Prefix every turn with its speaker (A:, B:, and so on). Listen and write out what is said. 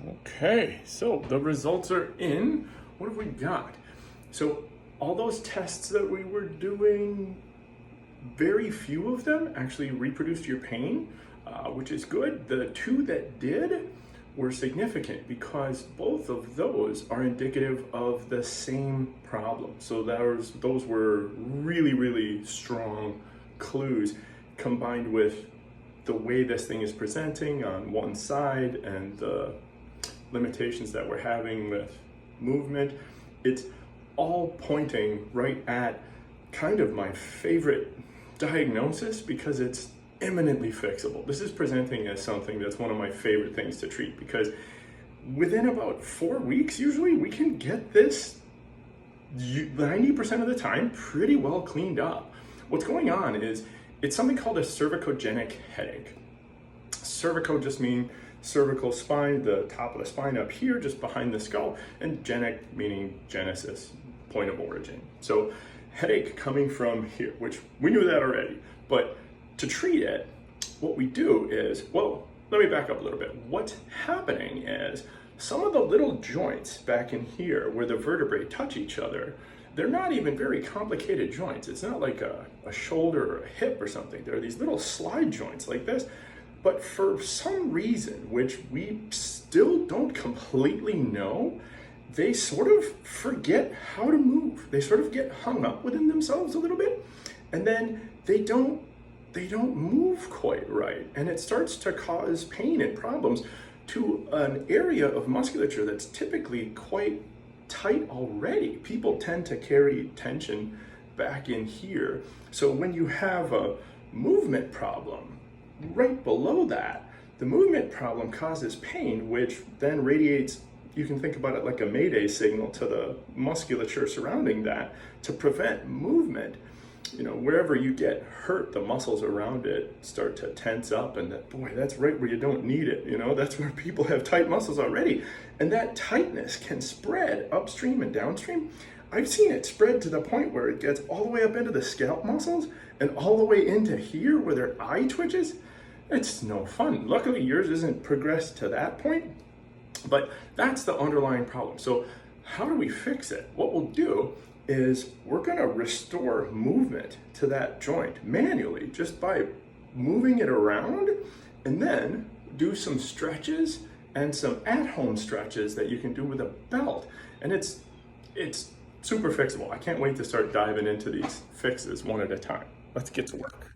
A: Okay, so the results are in. What have we got? So all those tests that we were doing, very few of them actually reproduced your pain, which is good. The two that did were significant because both of those are indicative of the same problem. So those were really, really strong clues combined with the way this thing is presenting on one side and the limitations that we're having with movement. It's all pointing right at kind of my favorite diagnosis because it's eminently fixable. This is presenting as something that's one of my favorite things to treat because within about 4 weeks, usually we can get this 90% of the time pretty well cleaned up. What's going on is it's something called a cervicogenic headache. Cervical just means cervical spine, the top of the spine up here, just behind the skull, and genic meaning genesis, point of origin. So headache coming from here, which we knew that already, but to treat it, what we do is, well, let me back up a little bit. What's happening is some of the little joints back in here where the vertebrae touch each other, they're not even very complicated joints. It's not like a shoulder or a hip or something. There are these little slide joints like this. But for some reason, which we still don't completely know, they sort of forget how to move. They sort of get hung up within themselves a little bit, and then they don't move quite right. And it starts to cause pain and problems to an area of musculature that's typically quite tight already. People tend to carry tension back in here. So when you have a movement problem, right below that, the movement problem causes pain, which then radiates, you can think about it like a mayday signal to the musculature surrounding that to prevent movement. You know, wherever you get hurt, the muscles around it start to tense up, and that, boy, that's right where you don't need it. You know, that's where people have tight muscles already. And that tightness can spread upstream and downstream. I've seen it spread to the point where it gets all the way up into the scalp muscles and all the way into here where their eye twitches. It's no fun. Luckily, yours isn't progressed to that point, but that's the underlying problem. So how do we fix it? What we'll do is we're gonna restore movement to that joint manually just by moving it around, and then do some stretches and some at-home stretches that you can do with a belt. And it's super fixable. I can't wait to start diving into these fixes one at a time. Let's get to work.